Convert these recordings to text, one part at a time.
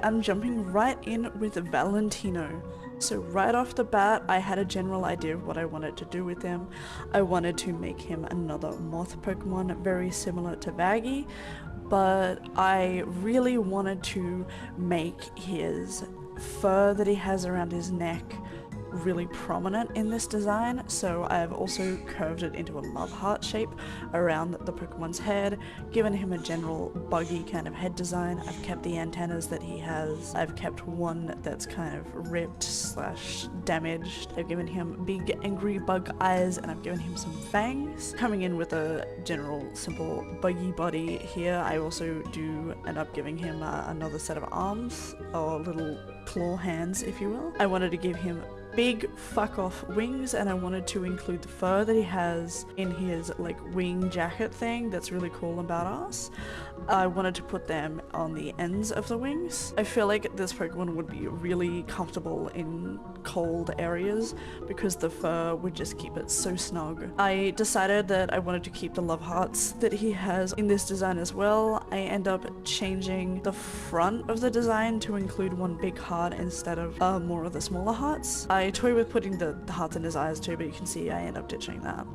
am jumping right in with Valentino. So right off the bat, I had a general idea of what I wanted to do with him. I wanted to make him another moth Pokemon, very similar to Vaggie, but I really wanted to make his fur that he has around his neck really prominent in this design, so I've also curved it into a love heart shape around the Pokemon's head, given him a general buggy kind of head design. I've kept the antennas that he has. I've kept one that's kind of ripped slash damaged. I've given him big angry bug eyes, and I've given him some fangs. Coming in with a general simple buggy body here, I also do end up giving him another set of arms, or little claw hands if you will. I wanted to give him big fuck off wings, and I wanted to include the fur that he has in his like wing jacket thing that's really cool about us. I wanted to put them on the ends of the wings. I feel like this Pokemon would be really comfortable in cold areas because the fur would just keep it so snug. I decided that I wanted to keep the love hearts that he has in this design as well. I end up changing the front of the design to include one big heart instead of more of the smaller hearts. I toy with putting the hearts in his eyes too, but you can see I end up ditching that.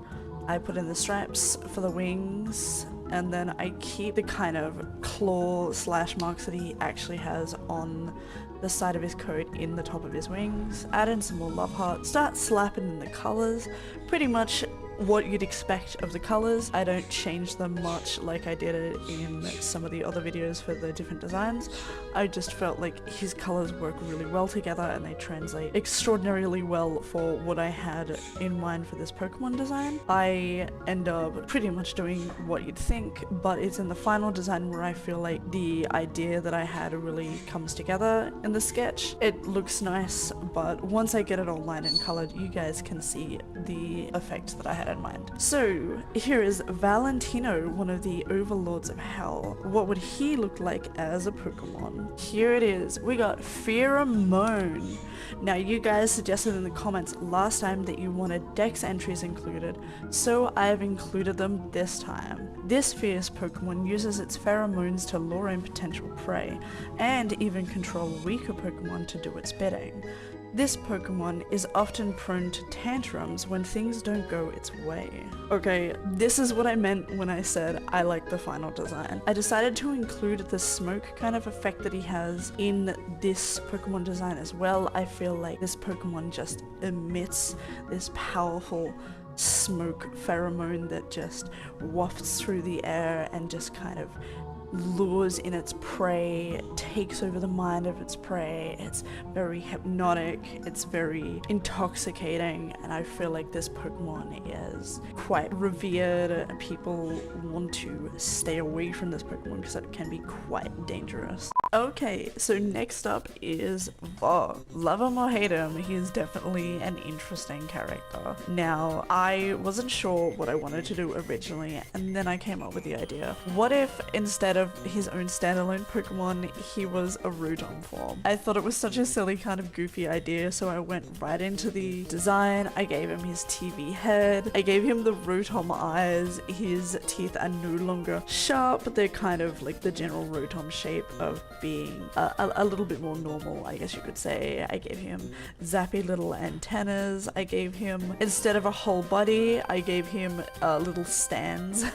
I put in the stripes for the wings, and then I keep the kind of claw slash marks that he actually has on the side of his coat in the top of his wings. Add in some more love hearts, start slapping in the colors, pretty much what you'd expect of the colors. I don't change them much like I did it in some of the other videos for the different designs. I just felt like his colors work really well together and they translate extraordinarily well for what I had in mind for this Pokemon design. I end up pretty much doing what you'd think, but it's in the final design where I feel like the idea that I had really comes together in the sketch. It looks nice, but once I get it all lined and colored, you guys can see the effect that I had in mind. So here is Valentino, one of the overlords of hell. What would he look like as a Pokemon? Here it is. We got Pheromone. Now you guys suggested in the comments last time that you wanted Dex entries included, so I've included them this time. This fierce Pokemon uses its pheromones to lure in potential prey, and even control weaker Pokemon to do its bidding. This Pokemon is often prone to tantrums when things don't go its way. Okay, this is what I meant when I said I like the final design. I decided to include the smoke kind of effect that he has in this Pokemon design as well. I feel like this Pokemon just emits this powerful smoke pheromone that just wafts through the air and just kind of lures in its prey, takes over the mind of its prey. It's very hypnotic, it's very intoxicating, and I feel like this Pokemon is quite revered. People want to stay away from this Pokemon because it can be quite dangerous. Okay, so next up is Vog. Love him or hate him, he is definitely an interesting character. Now, I wasn't sure what I wanted to do originally, and then I came up with the idea. What if instead of his own standalone Pokemon, he was a Rotom form? I thought it was such a silly kind of goofy idea, so I went right into the design. I gave him his TV head, I gave him the Rotom eyes. His teeth are no longer sharp, but they're kind of like the general Rotom shape of being a little bit more normal, I guess you could say. I gave him zappy little antennas. I gave him, instead of a whole body, I gave him little stands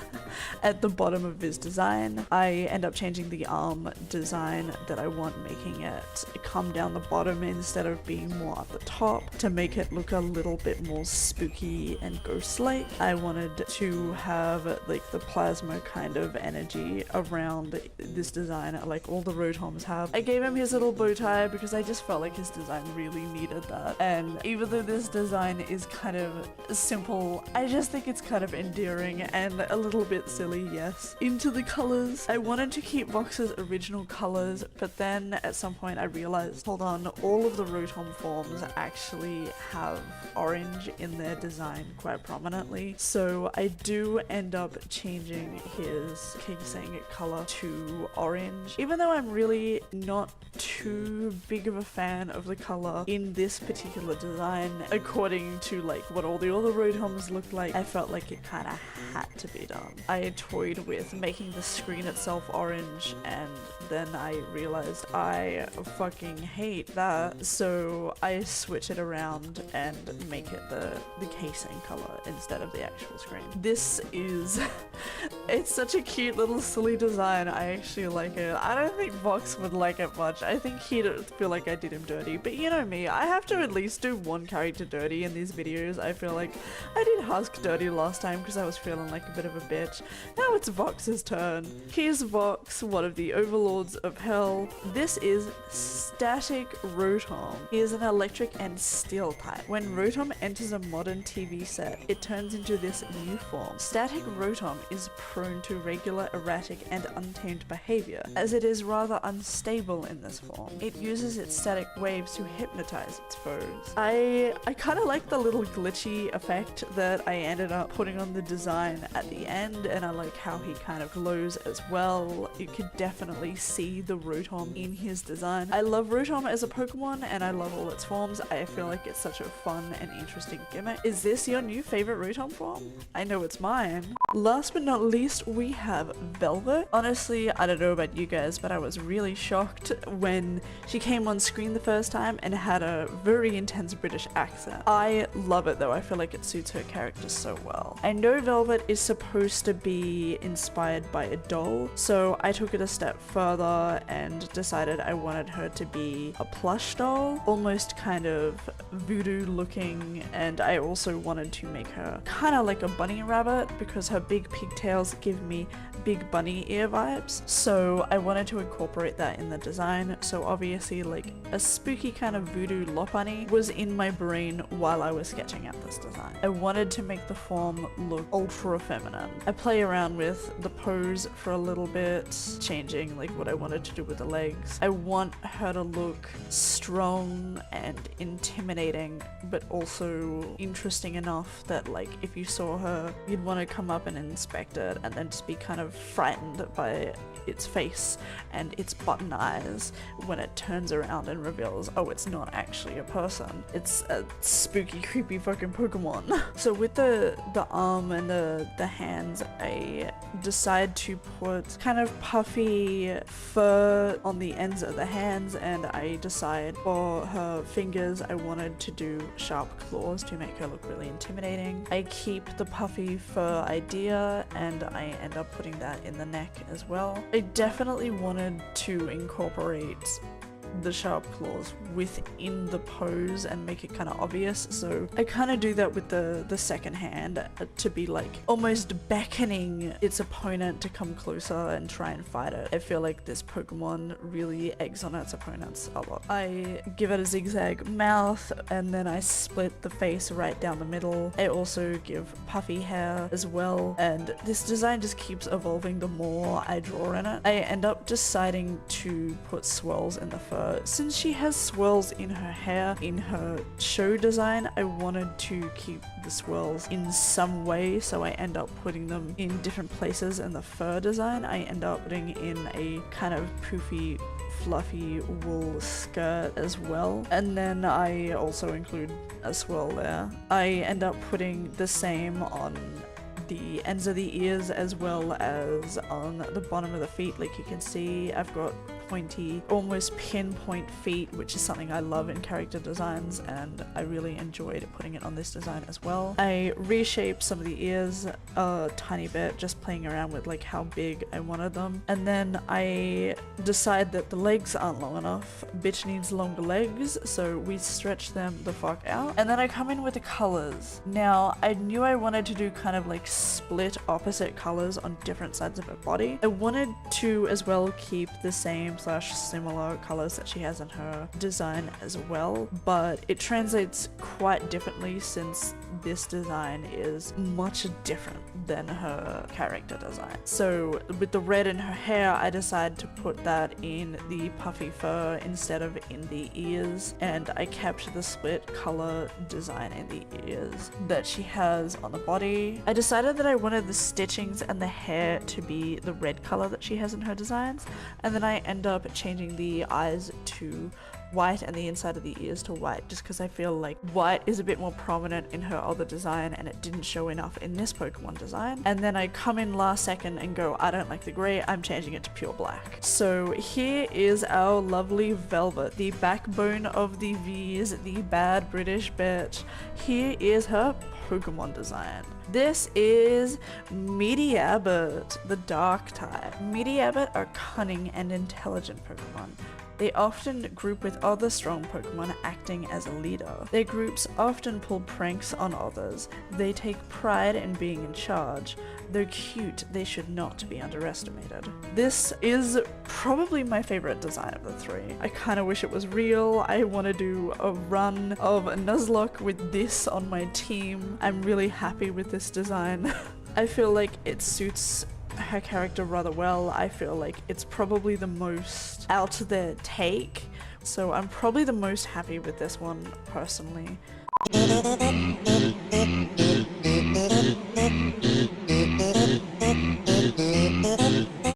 at the bottom of his design. I end up changing the arm design that I want, making it come down the bottom instead of being more up the top to make it look a little bit more spooky and ghost-like. I wanted to have like the plasma kind of energy around this design like all the Rotoms have. I gave him his little bow tie because I just felt like his design really needed that, and even though this design is kind of simple, I just think it's kind of endearing and a little bit silly. Yes. Into the colors, I wanted to keep Vox's original colors, but then at some point I realized, hold on, all of the Rotom forms actually have orange in their design quite prominently, so I do end up changing his King Sang color to orange. Even though I'm really not too big of a fan of the color in this particular design. According to like what all the other Rotoms looked like, I felt like it kind of had to be done. I toyed with making the screen itself orange, and then I realized I fucking hate that, so I switch it around and make it the casing color instead of the actual screen. This is it's such a cute little silly design. I actually like it. I don't think Vox would like it much. I think he'd feel like I did him dirty, but you know me, I have to at least do one character dirty in these videos. I feel like I did Husk dirty last time because I was feeling like a bit of a bitch. Now it's Vox's turn. Here's Vox, one of the overlords of hell. This is Static Rotom. He is an electric and steel type. When Rotom enters a modern TV set, it turns into this new form. Static Rotom is prone to regular, erratic, and untamed behavior, as it is rather unstable in this form. It uses its static waves to hypnotize its foes. I kind of like the little glitchy effect that I ended up putting on the design at the end, and I like how he kind of glows as well. You could definitely see the Rotom in his design. I love Rotom as a Pokemon, and I love all its forms. I feel like it's such a fun and interesting gimmick. Is this your new favorite Rotom form? I know it's mine. Last but not least, we have Velvet. Honestly, I don't know about you guys, but I was really shocked when she came on screen the first time and had a very intense British accent. I love it though. I feel like it suits her character so well. I know Velvet is supposed to be inspired by a doll, so I took it a step further and decided I wanted her to be a plush doll, almost kind of voodoo looking, and I also wanted to make her kind of like a bunny rabbit because her big pigtails give me big bunny ear vibes, so I wanted to incorporate that in the design. So obviously like a spooky kind of voodoo Lopunny was in my brain while I was sketching out this design. I wanted to make the form look ultra feminine. I play around with the pose for a little bit, changing like what I wanted to do with the legs. I want her to look strong and intimidating, but also interesting enough that like if you saw her, you'd want to come up and inspect it and then just be kind of frightened by its face and its button eyes when it turns around and reveals, oh, it's not actually a person, it's a spooky creepy fucking Pokemon. So with the arm and the hands, I decide to put kind of puffy fur on the ends of the hands, and I decide for her fingers I wanted to do sharp claws to make her look really intimidating. I keep the puffy fur idea and I end up putting that in the neck as well. I definitely wanted to incorporate the sharp claws within the pose and make it kind of obvious, so I kind of do that with the second hand to be like almost beckoning its opponent to come closer and try and fight it. I feel like this Pokemon really eggs on its opponents a lot. I give it a zigzag mouth and then I split the face right down the middle. I also give puffy hair as well, and this design just keeps evolving the more I draw in it. I end up deciding to put swirls in the fur. Since she has swirls in her hair in her show design, I wanted to keep the swirls in some way, so I end up putting them in different places in the fur design. I end up putting in a kind of poofy fluffy wool skirt as well, and then I also include a swirl there. I end up putting the same on the ends of the ears as well as on the bottom of the feet. Like you can see, I've got pointy, almost pinpoint feet, which is something I love in character designs, and I really enjoyed putting it on this design as well. I reshaped some of the ears a tiny bit, just playing around with like how big I wanted them, and then I decide that the legs aren't long enough. Bitch needs longer legs, so we stretch them the fuck out, and then I come in with the colors. Now I knew I wanted to do kind of like split opposite colors on different sides of her body. I wanted to as well keep the same / similar colors that she has in her design as well, but it translates quite differently since this design is much different than her character design. So with the red in her hair, I decided to put that in the puffy fur instead of in the ears, and I kept the split color design in the ears that she has on the body. I decided that I wanted the stitchings and the hair to be the red color that she has in her designs, and then I end up up changing the eyes to white and the inside of the ears to white, just because I feel like white is a bit more prominent in her other design and it didn't show enough in this Pokemon design. And then I come in last second and go, I don't like the grey, I'm changing it to pure black. So here is our lovely Velvet, the backbone of the VEES, the bad British bitch. Here is her Pokemon design. This is Mediabit, the dark type. Mediabit are cunning and intelligent Pokemon. They often group with other strong Pokemon acting as a leader. Their groups often pull pranks on others. They take pride in being in charge. Though cute, they should not be underestimated. This is probably my favorite design of the three. I kind of wish it was real. I want to do a run of Nuzlocke with this on my team. I'm really happy with this design. I feel like it suits her character rather well. I feel like it's probably the most out there take, so I'm probably the most happy with this one personally.